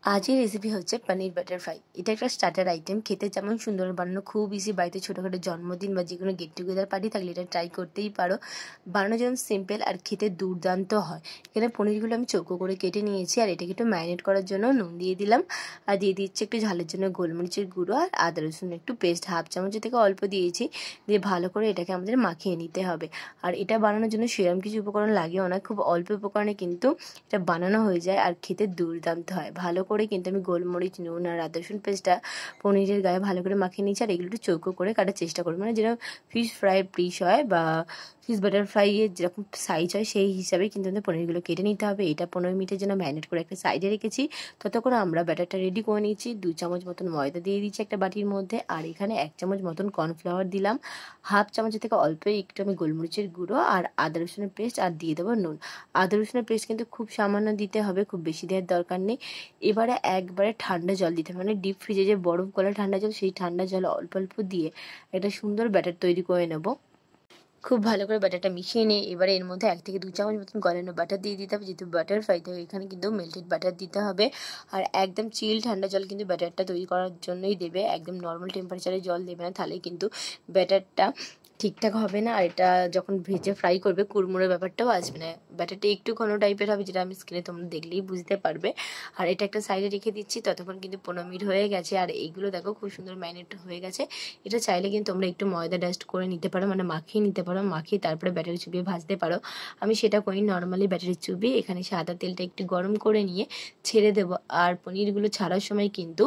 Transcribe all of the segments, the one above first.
আজকের রেসিপি হচ্ছে পনির butter fry. এটা একটা স্টার্টার আইটেম, খেতে যেমন সুন্দর, বানানো খুব ইজি। বাড়িতে ছোটোখাটো জন্মদিন বা যে কোনো গেট টুগেদার পার্টি থাকলে এটা ট্রাই করতেই পারো। বানানো যেমন সিম্পল আর খেতে দুর্দান্ত হয়। এখানে পনিরগুলো আমি চৌকো করে কেটে নিয়েছি আর এটাকে একটু ম্যারিনেট করার জন্য নুন দিয়ে দিলাম আর দিয়ে দিচ্ছি একটু ঝালের জন্য গোলমরিচের গুঁড়ো আর আদা রসুন একটু পেস্ট হাফ চামচের থেকে অল্প দিয়েছি। দিয়ে ভালো করে এটাকে আমাদের মাখিয়ে নিতে হবে। আর এটা বানানোর জন্য সেরকম কিছু উপকরণ লাগেও না, খুব অল্প উপকরণে কিন্তু এটা বানানো হয়ে যায় আর খেতে দুর্দান্ত হয়। ভালো করে কিন্তু আমি গোলমরিচ, নুন আর আদা রসুন পেস্টটা পনিরের গায়ে ভালো করে মাখিয়ে নিচ্ছি আর এগুলো একটু চৌকো করে কাটার চেষ্টা করবো, মানে যেরকম ফিশ ফ্রাইয়ের পিস হয় বা ফিশ বাটার ফ্রাইয়ের যেরকম সাইজ হয় সেই হিসাবে কিন্তু আমাদের পনিরগুলো কেটে নিতে হবে। এটা 15 মিনিটের জন্য ম্যারিনেট করে একটা সাইডে রেখেছি। ততক্ষণ আমরা ব্যাটারটা রেডি করে নিয়েছি। 2 চামচ মতন ময়দা দিয়ে দিচ্ছি একটা বাটির মধ্যে আর এখানে 1 চামচ মতন কর্নফ্লাওয়ার দিলাম। হাফ চামচের থেকে অল্প একটু আমি গোলমরিচের গুঁড়ো আর আদা রসুনের পেস্ট আর দিয়ে দেবো নুন। আদা রসুনের পেস্ট কিন্তু খুব সামান্য দিতে হবে, খুব বেশি দেওয়ার দরকার নেই। এবারে একবারে ঠান্ডা জল দিতে হবে, মানে ডিপ ফ্রিজে যে বরফ গলা ঠান্ডা জল, সেই ঠান্ডা জল অল্প অল্প দিয়ে একটা সুন্দর ব্যাটার তৈরি করে নেব। খুব ভালো করে ব্যাটারটা মিশিয়ে নিয়ে এবারে এর মধ্যে 1 থেকে 2 চামচ মতন গলানো বাটার দিয়ে দিতে হবে, যেহেতু বাটার ফ্রাই থাকে এখানে কিন্তু মেল্টেড বাটার দিতে হবে। আর একদম চিল ঠান্ডা জল কিন্তু ব্যাটারটা তৈরি করার জন্যই দেবে, একদম নর্মাল টেম্পারেচারে জল দেবে না, তাহলে কিন্তু ব্যাটারটা ঠিকঠাক হবে না। আর এটা যখন ভেজে ফ্রাই করবে কুড়মুড়ে ব্যাপারটাও আসবে না, ব্যাটারটা একটু ঘন টাইপের হবে, যেটা আমি স্ক্রিনে তোমরা দেখলেই বুঝতে পারবে। আর এটা একটা সাইডে রেখে দিচ্ছি। ততক্ষণ কিন্তু 15 মিনিট হয়ে গেছে আর এইগুলো দেখো খুব সুন্দর ম্যারিনেট হয়ে গেছে। এটা চাইলে কিন্তু তোমরা একটু ময়দা ডাস্ট করে নিতে পারো, মানে মাখিয়ে নিতে পারো, মাখিয়ে তারপরে ব্যাটারি চুবিয়ে ভাজতে পারো। আমি সেটা করি, নর্মালি ব্যাটারি চুবিয়ে এখানে সাদা তেলটা একটু গরম করে নিয়ে ছেড়ে দেবো। আর পনিরগুলো ছাড়ার সময় কিন্তু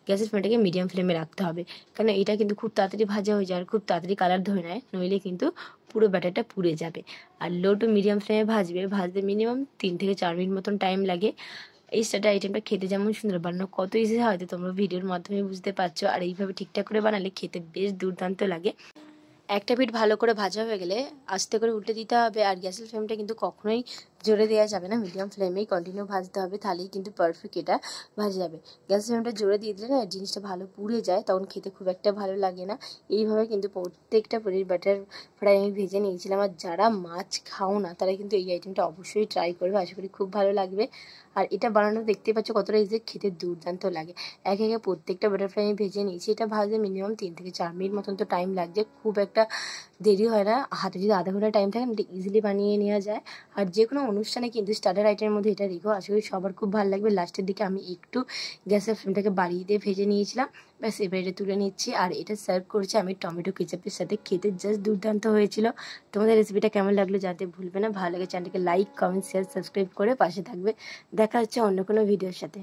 গ্যাসের ফ্লেমটাকে মিডিয়াম ফ্লেমে রাখতে হবে, কারণ এটা কিন্তু খুব তাড়াতাড়ি ভাজা হয়ে যায় আর খুব তাড়াতাড়ি কালার ধরে নেয়, নইলে কিন্তু পুরো ব্যাটারটা পুড়ে যাবে। আর লো টু মিডিয়াম ফ্লেমে ভাজতে মিনিমাম 3 থেকে 4 মিনিট মতন টাইম লাগে। এই স্টার্টার আইটেমটা খেতে যেমন সুন্দর, বানানো কত ইজি হয় হয়তো তোমরা ভিডিওর মাধ্যমে বুঝতে পারছো। আর এইভাবে ঠিকঠাক করে বানালে খেতে বেশ দুর্দান্ত লাগে। একটা পিঠ ভালো করে ভাজা হয়ে গেলে আস্তে করে উল্টে দিতে হবে। আর গ্যাসের ফ্লেমটা কিন্তু কখনোই জোরে দেওয়া যাবে না, মিডিয়াম ফ্লেমেই কন্টিনিউ ভাজতে হবে, তাহলেই কিন্তু পারফেক্ট এটা ভাজা যাবে। গ্যাসের ফ্লেমটা জোরে দিয়ে দিলে না জিনিসটা ভালো পুড়ে যায়, তখন খেতে খুব একটা ভালো লাগে না। এইভাবে কিন্তু প্রত্যেকটা পনির বাটার ফ্রাই আমি ভেজে নিয়েছিলাম। আর যারা মাছ খাও না তারা কিন্তু এই আইটেমটা অবশ্যই ট্রাই করবে, আশা করি খুব ভালো লাগবে। আর এটা বানানো দেখতে পাচ্ছ কতটা ইজি, খেতে দুর্দান্ত লাগে। একে একে প্রত্যেকটা বাটার ফ্রাই আমি ভেজে নিয়েছি। এটা ভাজতে মিনিমাম 3 থেকে 4 মিনিট মতন তো টাইম লাগছে, খুব একটা দেরি হয় না। হাতে যদি আধা ঘন্টা টাইম থাকে এটা ইজিলি বানিয়ে নেওয়া যায়। আর যে কোনো অনুষ্ঠানে কিন্তু স্টার্টার আইটেমের মধ্যে এটা রেখো, আশা করি সবার খুব ভালো লাগবে। লাস্টের দিকে আমি একটু গ্যাসের ফ্লেমটাকে বাড়িয়ে দিয়ে ভেজে নিয়েছিলাম, ব্যাস এবার এটা তুলে নিচ্ছি। আর এটা সার্ভ করছি আমি টমেটো কেচাপের সাথে, খেতে জাস্ট দুর্দান্ত হয়েছিল। তোমাদের রেসিপিটা কেমন লাগলো জানতে ভুলবে না। ভালো লাগে চ্যানেলটাকে লাইক, কমেন্ট, শেয়ার, সাবস্ক্রাইব করে পাশে থাকবে। দেখা হচ্ছে অন্য কোনো ভিডিওর সাথে।